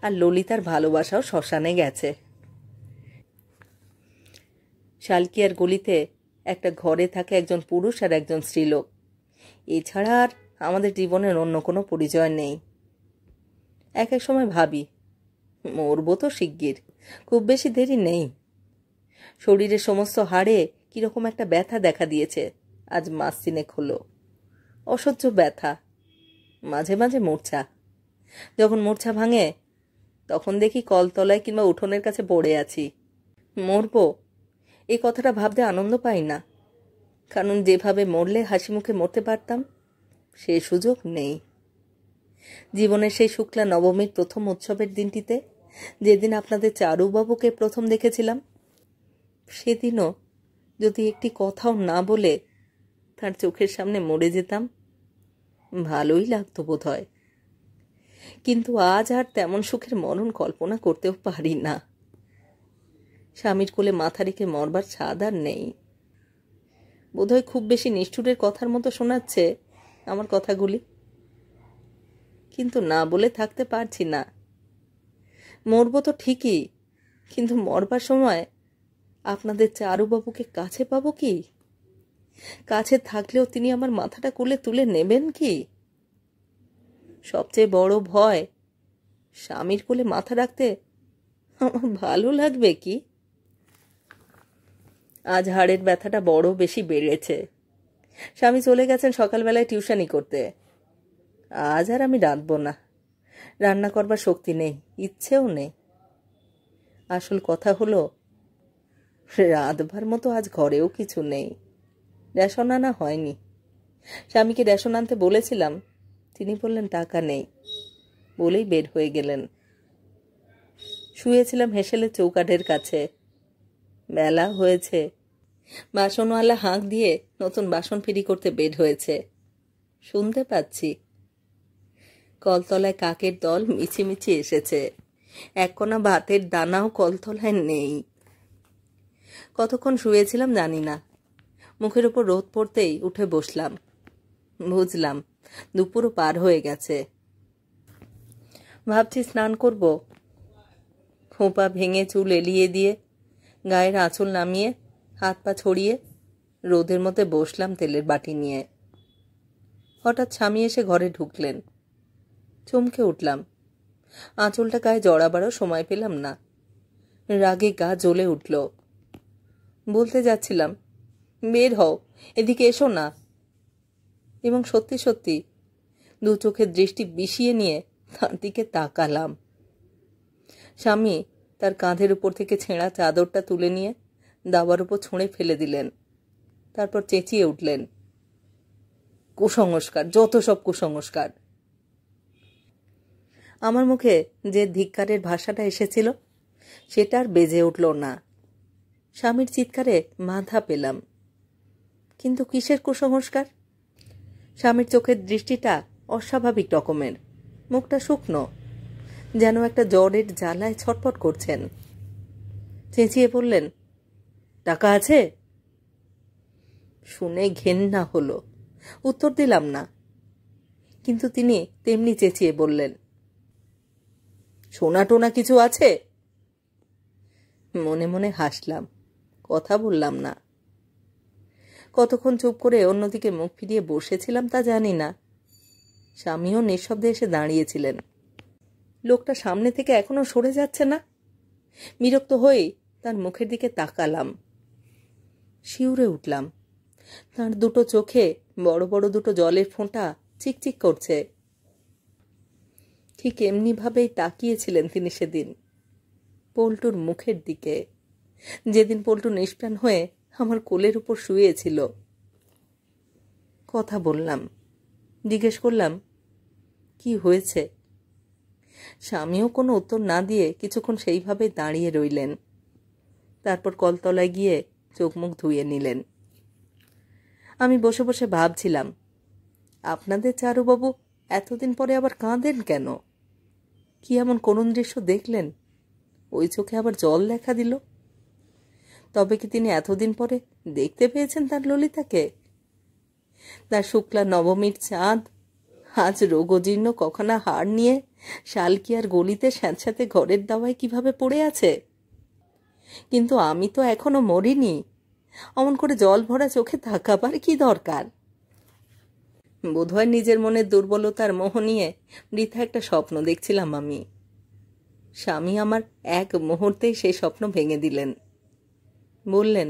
আর ললিতার ভালোবাসাও শ্মশানে গেছে। শালকিয়ার গলিতে একটা ঘরে থাকে একজন পুরুষ আর একজন স্ত্রীলোক। এছাড়া আর আমাদের জীবনের অন্য কোনো পরিচয় নেই। এক এক সময় ভাবি মরবো তো শিগগির, খুব বেশি দেরি নেই। শরীরের সমস্ত হাড়ে কিরকম একটা ব্যথা দেখা দিয়েছে আজ মাস তিনেক হলো। অসহ্য ব্যথা, মাঝে মাঝে মূর্ছা। যখন মূর্ছা ভাঙে তখন দেখি কলতলায় কিংবা উঠোনের কাছে পড়ে আছি। মরবো এই কথাটা ভাবতে আনন্দ পাই না, কারণ যেভাবে মরলে হাসি মুখে মরতে পারতাম সে সুযোগ নেই। জীবনের সেই শুক্লা নবমীর প্রথম উৎসবের দিনটিতে, যেদিন আপনাদের চারুবাবুকে প্রথম দেখেছিলাম, সেদিনও যদি একটি কথাও না বলে তার চোখের সামনে মরে যেতাম, ভালোই লাগতো বোধ হয়। কিন্তু আজ আর তেমন সুখের মরণ কল্পনা করতেও পারি না। স্বামীর কোলে মাথা রেখে মরবার ছাদ আর নেই। বোধহয় খুব বেশি নিষ্ঠুরের কথার মতো শোনাচ্ছে আমার কথাগুলি, কিন্তু না বলে থাকতে পারছি না। মরব তো ঠিকই, কিন্তু মরবার সময় আপনাদের চারুবাবুকে কাছে পাবো কি? কাছে থাকলেও তিনি আমার মাথাটা কোলে তুলে নেবেন কি? সবচেয়ে বড় ভয়, স্বামীর কোলে মাথা রাখতে আমার ভালো লাগবে কি? আজ হাড়ের ব্যথাটা বড় বেশি বেড়েছে। স্বামী চলে গেছেন সকালবেলায় টিউশনি করতে। আজ আর আমি রাঁধব না, রান্না করবার শক্তি নেই, ইচ্ছেও নেই। আসল কথা হলো, রাঁধবার মতো আজ ঘরেও কিছু নেই। রেশন আনা হয়নি। স্বামীকে রেশন আনতে বলেছিলাম, তিনি বললেন টাকা নেই, বলেই বের হয়ে গেলেন। শুয়েছিলাম হেসেলের চৌকাঠের কাছে। বেলা হয়েছে। বাসনওয়ালা হাঁক দিয়ে নতুন বাসন ফিরি করতে বের হয়েছে। শুনতে পাচ্ছি কলতলায় কাকের দল মিছিমিছি এসেছে। এক কোনা ভাতের দানাও কলতলায় নেই। কতক্ষণ শুয়েছিলাম জানি না। মুখের ওপর রোদ পড়তেই উঠে বসলাম। বুঝলাম দুপুরও পার হয়ে গেছে। ভাবছি স্নান করব। খোঁপা ভেঙে চুল এলিয়ে দিয়ে গায়ের আঁচল নামিয়ে হাত পা ছড়িয়ে রোদের মধ্যে বসলাম তেলের বাটি নিয়ে। হঠাৎ স্বামী এসে ঘরে ঢুকলেন। চমকে উঠলাম। আঁচলটা গায়ে জড়াবারও সময় পেলাম না। রাগে গা জ্বলে উঠল। বলতে যাচ্ছিলাম, বের হও, এদিকে এসো না। এবং সত্যি সত্যি দু চোখের দৃষ্টি বিষিয়ে নিয়ে তার দিকে তাকালাম। স্বামী তার কাঁধের উপর থেকে ছেঁড়া চাদরটা তুলে নিয়ে দাবার উপর ছুঁড়ে ফেলে দিলেন। তারপর চেঁচিয়ে উঠলেন, কুসংস্কার, যত সব কুসংস্কার। আমার মুখে যে ধিক্কারের ভাষাটা এসেছিল সেটা আর বেজে উঠল না। স্বামীর চিৎকারে মাথা পেলাম। কিন্তু কিসের কুসংস্কার? স্বামীর চোখের দৃষ্টিটা অস্বাভাবিক রকমের। মুখটা শুকনো, যেন একটা জ্বরের জ্বালায় ছটফট করছেন। চেঁচিয়ে বললেন, টাকা আছে? শুনে ঘেন্না হলো। উত্তর দিলাম না। কিন্তু তিনি তেমনি চেঁচিয়ে বললেন, সোনা টোনা কিছু আছে? মনে মনে হাসলাম, কথা বললাম না। কতক্ষণ চুপ করে অন্যদিকে মুখ ফিরিয়ে বসেছিলাম তা জানি না। স্বামীও নিঃশব্দে এসে দাঁড়িয়েছিলেন। লোকটা সামনে থেকে এখনো সরে যাচ্ছে না। বিরক্ত হয়ে তার মুখের দিকে তাকালাম। শিউরে উঠলাম। তার দুটো চোখে বড় বড় দুটো জলের ফোঁটা চিকচিক করছে। ঠিক এমনিভাবেই তাকিয়েছিলেন তিনি সেদিন পল্টুর মুখের দিকে, যেদিন পল্টু নিষ্প্রাণ হয়ে আমার কোলের উপর শুয়েছিল। কথা বললাম, জিজ্ঞেস করলাম, কি হয়েছে? স্বামীও কোনো উত্তর না দিয়ে কিছুক্ষণ সেইভাবে দাঁড়িয়ে রইলেন। তারপর কলতলায় গিয়ে চোখ মুখ ধুয়ে নিলেন। আমি বসে বসে ভাবছিলাম, আপনাদের চারুবাবু এতদিন পরে আবার কাঁদেন কেন? কি এমন করুণ দৃশ্য দেখলেন ওই চোখে আবার জল দেখা দিল? তবে কি তিনি এতদিন পরে দেখতে পেয়েছেন তার ললিতাকে? তার শুক্লা নবমীর চাঁদ আজ রোগজীর্ণ কখানা হাড় নিয়ে শালকিয়ার গলিতে স্যাঁতস্যাঁতে ঘরের দাওয়ায় কিভাবে পড়ে আছে। কিন্তু আমি তো এখনো মরিনি। অমন করে জল ভরা চোখে তাকাবার কি দরকার? বোধহয় নিজের মনের দুর্বলতার মোহ নিয়ে বৃথা একটা স্বপ্ন দেখছিলাম আমি। স্বামী আমার এক মুহূর্তেই সেই স্বপ্ন ভেঙে দিলেন। বললেন,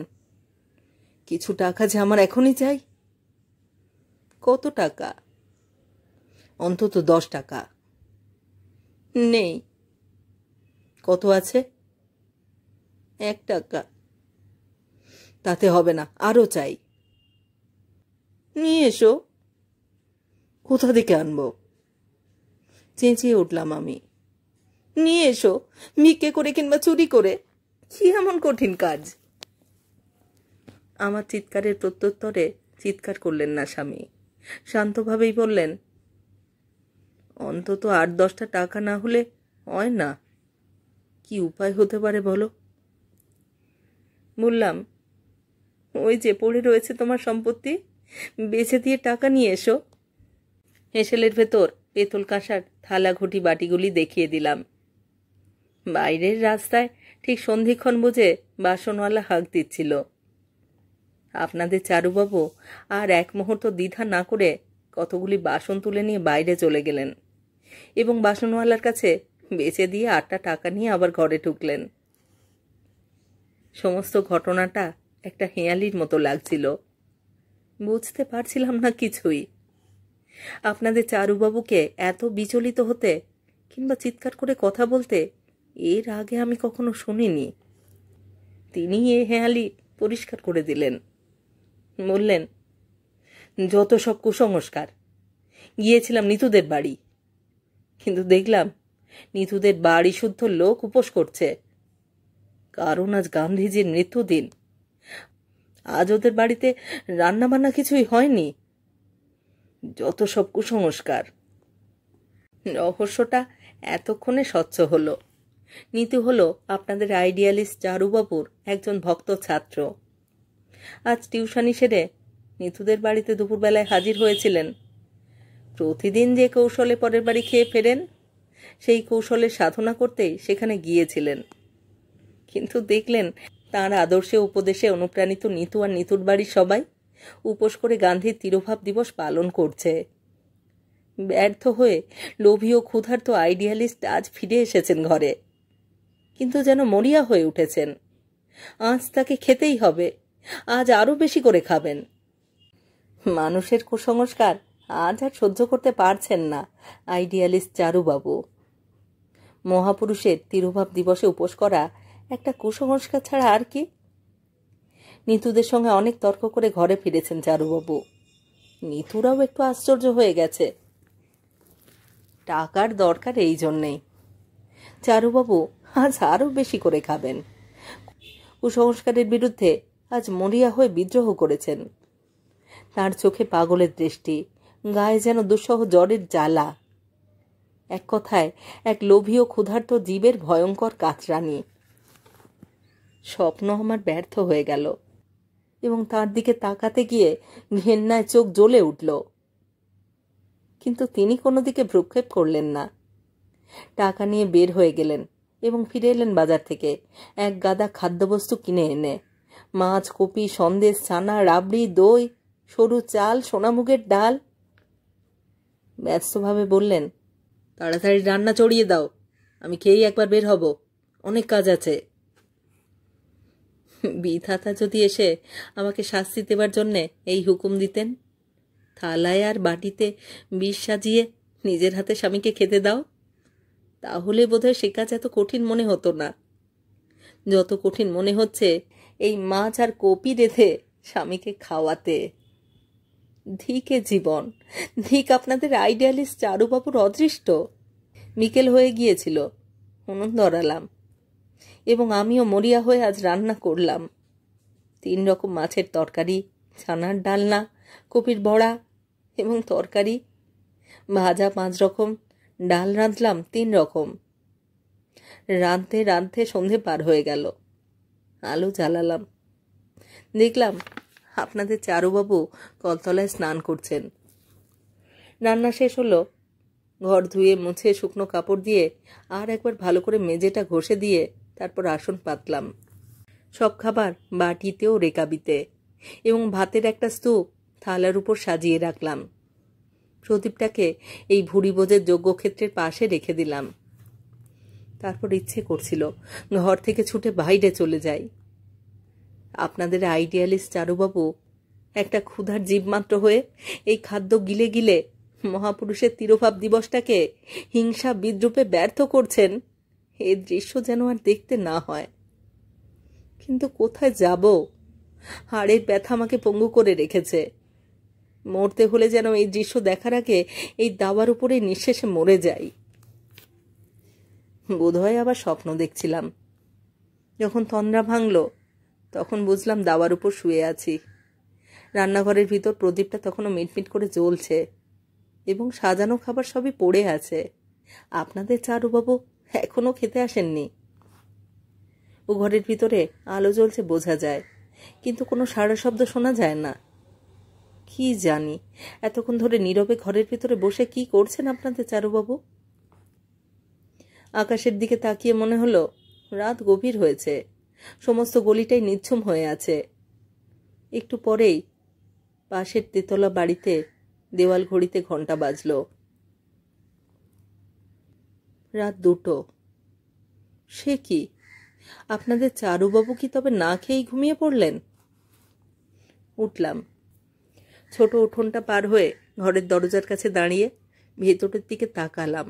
কিছু টাকা যে আমার এখনই চাই। কত টাকা? অন্তত 10 টাকা। নেই। কত আছে? 1 টাকা। তাতে হবে না, আরো চাই। নিয়ে এসো। কোথা থেকে আনবো? চেঁচিয়ে উঠলাম আমি। নিয়ে এসো, ভিক্ষে করে কিংবা চুরি করে। কি এমন কঠিন কাজ? আমার চিৎকারের প্রত্যুত্তরে চিৎকার করলেন না স্বামী। শান্তভাবেই বললেন, অন্তত 8-10টা টাকা না হলে হয় না। কি উপায় হতে পারে বলো? বললাম, ওই যে পড়ে রয়েছে তোমার সম্পত্তি, বেচে দিয়ে টাকা নিয়ে এসো। হেসেলের ভেতর পেতল কাঁসার থালা ঘটি বাটিগুলি দেখিয়ে দিলাম। বাইরের রাস্তায় ঠিক সন্ধিক্ষণ বুঝে বাসনওয়ালা হাঁক দিচ্ছিল। আপনাদের চারুবাবু আর এক মুহূর্ত দ্বিধা না করে কতগুলি বাসন তুলে নিয়ে বাইরে চলে গেলেন এবং বাসনওয়ালার কাছে বেচে দিয়ে 8টা টাকা নিয়ে আবার ঘরে ঢুকলেন। সমস্ত ঘটনাটা একটা হেঁয়ালির মতো লাগছিল। বুঝতে পারছিলাম না কিছুই। আপনাদের চারুবাবুকে এত বিচলিত হতে কিংবা চিৎকার করে কথা বলতে এর আগে আমি কখনো শুনিনি। তিনি এ হেঁয়ালি পরিষ্কার করে দিলেন। বললেন, যত সব কুসংস্কার। গিয়েছিলাম নিতুদের বাড়ি, কিন্তু দেখলাম নিতুদের বাড়ি শুদ্ধ লোক উপোস করছে, কারণ আজ গান্ধীজির মৃত্যুদিন। আজ ওদের বাড়িতে রান্নাবান্না কিছুই হয়নি। যত সব কুসংস্কার। রহস্যটা এতক্ষণে স্বচ্ছ হলো। নিতু হলো আপনাদের আইডিয়ালিস্ট চারুবাবুর একজন ভক্ত ছাত্র। আজ টিউশনি সেরে নিতুদের বাড়িতে দুপুরবেলায় হাজির হয়েছিলেন। প্রতিদিন যে কৌশলে পরের বাড়ি খেয়ে ফেরেন, সেই কৌশলের সাধনা করতেই সেখানে গিয়েছিলেন। কিন্তু দেখলেন তাঁর আদর্শে উপদেশে অনুপ্রাণিত নিতু আর নিতুর বাড়ির সবাই উপোস করে গান্ধীর তিরোভাব দিবস পালন করছে। ব্যর্থ হয়ে লোভী ও ক্ষুধার্ত আইডিয়ালিস্ট আজ ফিরে এসেছেন ঘরে, কিন্তু যেন মরিয়া হয়ে উঠেছেন। আজ তাকে খেতেই হবে, আজ আরো বেশি করে খাবেন। মানুষের কুসংস্কার আজ আর সহ্য করতে পারছেন না আইডিয়ালিস্ট চারুবাবু। মহাপুরুষের তিরোভাব দিবসে উপোস করা একটা কুসংস্কার ছাড়া আর কি? নিতুদের সঙ্গে অনেক তর্ক করে ঘরে ফিরেছেন চারুবাবু। নিতুরাও একটু আশ্চর্য হয়ে গেছে। টাকার দরকার এই জন্যেই। চারুবাবু আজ আরো বেশি করে খাবেন। কুসংস্কারের বিরুদ্ধে আজ মরিয়া হয়ে বিদ্রোহ করেছেন। তার চোখে পাগলের দৃষ্টি, গায়ে যেন দুঃসহ জ্বরের জ্বালা। এক কথায় এক লোভী ও ক্ষুধার্ত জীবের ভয়ঙ্কর কাতরানি। স্বপ্ন আমার ব্যর্থ হয়ে গেল এবং তার দিকে তাকাতে গিয়ে ঘেন্নায় চোখ জ্বলে উঠল। কিন্তু তিনি কোনো দিকে ভ্রুক্ষেপ করলেন না। টাকা নিয়ে বের হয়ে গেলেন এবং ফিরে এলেন বাজার থেকে এক গাদা খাদ্যবস্তু কিনে এনে। মাছ, কপি, সন্দেশ, ছানা, রাবড়ি, দই, সরু চাল, সোনামুগের ডাল। ব্যস্তভাবে বললেন, তাড়াতাড়ি রান্না চড়িয়ে দাও, আমি খেয়েই একবার বের হব, অনেক কাজ আছে। বিধাতা যদি এসে আমাকে শাস্তি দেবার জন্যে এই হুকুম দিতেন, থালায় আর বাটিতে বিষ সাজিয়ে নিজের হাতে স্বামীকে খেতে দাও, তাহলে বোধহয় সে কাজ এত কঠিন মনে হতো না। যত কঠিন মনে হচ্ছে এই মাছ আর কপি রেঁধে স্বামীকে খাওয়াতে। ধিকে জীবন, ধিক আপনাদের আইডিয়ালিস্ট চারুবাবুর অদৃষ্ট। বিকেল হয়ে গিয়েছিল, উনুন ধরালাম এবং আমিও মরিয়া হয়ে আজ রান্না করলাম। 3 রকম মাছের তরকারি, ছানার ডালনা, কপির বড়া এবং তরকারি, ভাজা 5 রকম, ডাল রাঁধলাম 3 রকম। রাঁধতে রাঁধতে সন্ধে পার হয়ে গেল। আলো জ্বালালাম, দেখলাম আপনাদের চারুবাবু কলতলায় স্নান করছেন। রান্না শেষ হলো। ঘর ধুয়ে মুছে শুকনো কাপড় দিয়ে আর একবার ভালো করে মেজেটা ঘষে দিয়ে তারপর আসন পাতলাম। সব খাবার বাটিতে ও রেকাবিতে এবং ভাতের একটা স্তূপ থালার উপর সাজিয়ে রাখলাম। প্রদীপটাকে এই ভুড়ি বোঝের যজ্ঞক্ষেত্রের পাশে রেখে দিলাম। তারপর ইচ্ছে করছিল ঘর থেকে ছুটে বাইরে চলে যাই। আপনাদের আইডিয়ালিস্ট চারুবাবু একটা ক্ষুধার জীবমাত্র হয়ে এই খাদ্য গিলে গিলে মহাপুরুষের তিরোভাব দিবসটাকে হিংসা বিদ্রুপে ব্যর্থ করছেন, এ দৃশ্য যেন আর দেখতে না হয়। কিন্তু কোথায় যাব? হাড়ের ব্যথা আমাকে পঙ্গু করে রেখেছে। মরতে হলে যেন এই দৃশ্য দেখার আগে এই দাওয়ার উপরে নিঃশেষে মরে যাই। বোধহয় আবার স্বপ্ন দেখছিলাম। যখন তন্দ্রা ভাঙল তখন বুঝলাম দাওয়ার উপর শুয়ে আছি। রান্নাঘরের ভিতর প্রদীপটা তখনও মিটমিট করে জ্বলছে এবং সাজানো খাবার সবই পড়ে আছে। আপনাদের চারুবাবু এখনো খেতে আসেননি। ও ঘরের ভিতরে আলো জ্বলছে বোঝা যায়, কিন্তু কোনো সাড়া শব্দ শোনা যায় না। কি জানি এতক্ষণ ধরে নীরবে ঘরের ভিতরে বসে কি করছেন আপনাদের চারুবাবু। আকাশের দিকে তাকিয়ে মনে হলো রাত গভীর হয়েছে, সমস্ত গলিটাই নিঝুম হয়ে আছে। একটু পরেই পাশের তেতলা বাড়িতে দেওয়াল ঘড়িতে ঘন্টা বাজল। রাত 2টো। সে কি, আপনাদের চারুবাবু কি তবে না খেয়েই ঘুমিয়ে পড়লেন? উঠলাম, ছোট উঠোনটা পার হয়ে ঘরের দরজার কাছে দাঁড়িয়ে ভেতরের দিকে তাকালাম।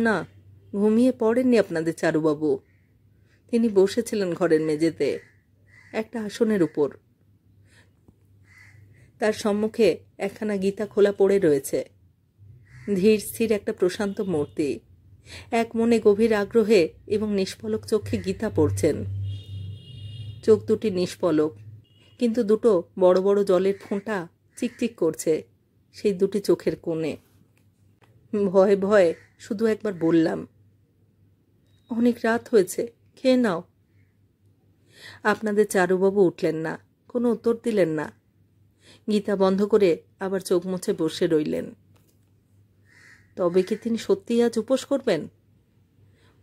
না, ঘুমিয়ে পড়েননি আপনাদের চারুবাবু। তিনি বসেছিলেন ঘরের মেঝেতে, একটা আসনের উপর। তার সম্মুখে একখানা গীতা খোলা পড়ে রয়েছে। ধীর স্থির একটা প্রশান্ত মূর্তি এক মনে গভীর আগ্রহে এবং নিষ্পলক চোখে গীতা পড়ছেন। চোখ দুটি নিষ্পলক, কিন্তু দুটো বড় বড় জলের ফোঁটা চিকচিক করছে সেই দুটি চোখের কোণে। ভয়ে ভয়ে শুধু একবার বললাম, অনেক রাত হয়েছে, খেয়ে নাও। আপনাদের চারুবাবু উঠলেন না, কোনো উত্তর দিলেন না। গীতা বন্ধ করে আবার চোখ মুছে বসে রইলেন। তবে কি তিনি সত্যিই আজ উপোস করবেন?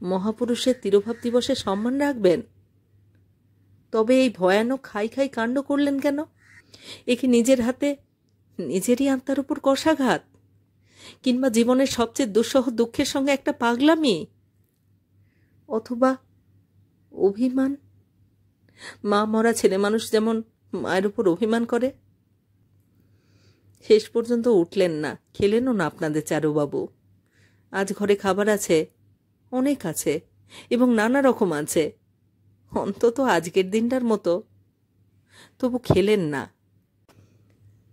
মহাপুরুষের তিরোভাব দিবসে সম্মান রাখবেন? তবে এই ভয়ানক খাই খাই কাণ্ড করলেন কেন? এ কি নিজের হাতে নিজেরই আত্মার উপর কষাঘাত, কিংবা জীবনের সবচেয়ে দুঃসহ দুঃখের সঙ্গে একটা পাগলামি, অথবা অভিমান? মা মরা ছেলে মানুষ যেমন মায়ের উপর অভিমান করে। শেষ পর্যন্ত উঠলেন না, খেলেনও না আপনাদের চারুবাবু। আজ ঘরে খাবার আছে, অনেক আছে, এবং নানা রকম আছে, অন্তত আজকের দিনটার মতো। তবু খেলেন না।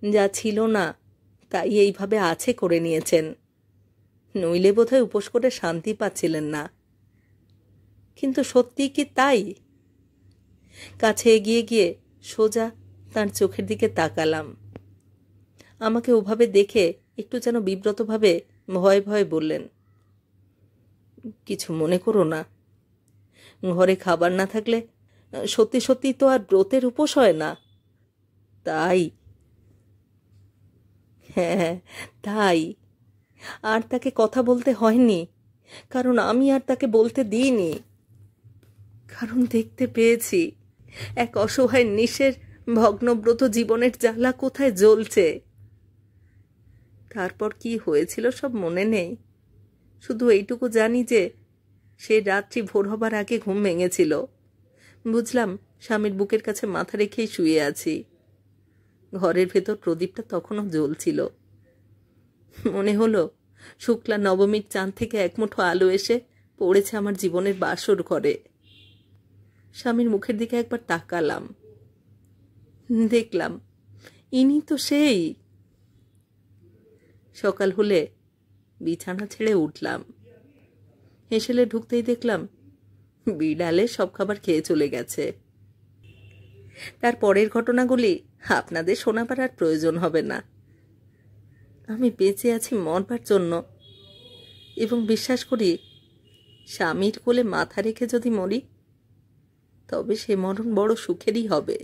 যা ছিল না তাই এইভাবে আছে করে নিয়েছেন, নইলে বোধহয় উপোস করে শান্তি পাচ্ছিলেন না। কিন্তু সত্যি কি তাই? কাছে এগিয়ে গিয়ে সোজা তার চোখের দিকে তাকালাম। আমাকে ওভাবে দেখে একটু যেন বিব্রতভাবে ভয়ে ভয়ে বললেন, কিছু মনে করো না। ঘরে খাবার না থাকলে সত্যি সত্যি তো আর ব্রতের উপোস হয় না। তাই? হ্যাঁ, তাই। আর তাকে কথা বলতে হয়নি, কারণ আমি আর তাকে বলতে দিইনি। কারণ দেখতে পেয়েছি এক অসহায় নিশের ভগ্নব্রত জীবনের জ্বালা কোথায় জ্বলছে। তারপর কি হয়েছিল সব মনে নেই, শুধু এইটুকু জানি যে সে রাত্রি ভোর হবার আগে ঘুম ভেঙেছিল। বুঝলাম স্বামীর বুকের কাছে মাথা রেখেই শুয়ে আছি। ঘরের ভেতর প্রদীপটা তখনও জ্বলছিল। মনে হলো শুক্লা নবমীর চাঁদ থেকে এক মুঠো আলো এসে পড়েছে আমার জীবনের বাসর ঘরে। স্বামীর মুখের দিকে একবার তাকালাম, দেখলাম ইনি তো সেই। সকাল হলে বিছানা ছেড়ে উঠলাম। হেসেলে ঢুকতেই দেখলাম বিড়ালে সব খাবার খেয়ে চলে গেছে। তার পরের ঘটনাগুলি আপনাদের শোনাবার আর প্রয়োজন হবে না। আমি বেঁচে আছি মরবার জন্য, এবং বিশ্বাস করি স্বামীর কোলে মাথা রেখে যদি মরি তবে সে মরণ বড় সুখেরই হবে।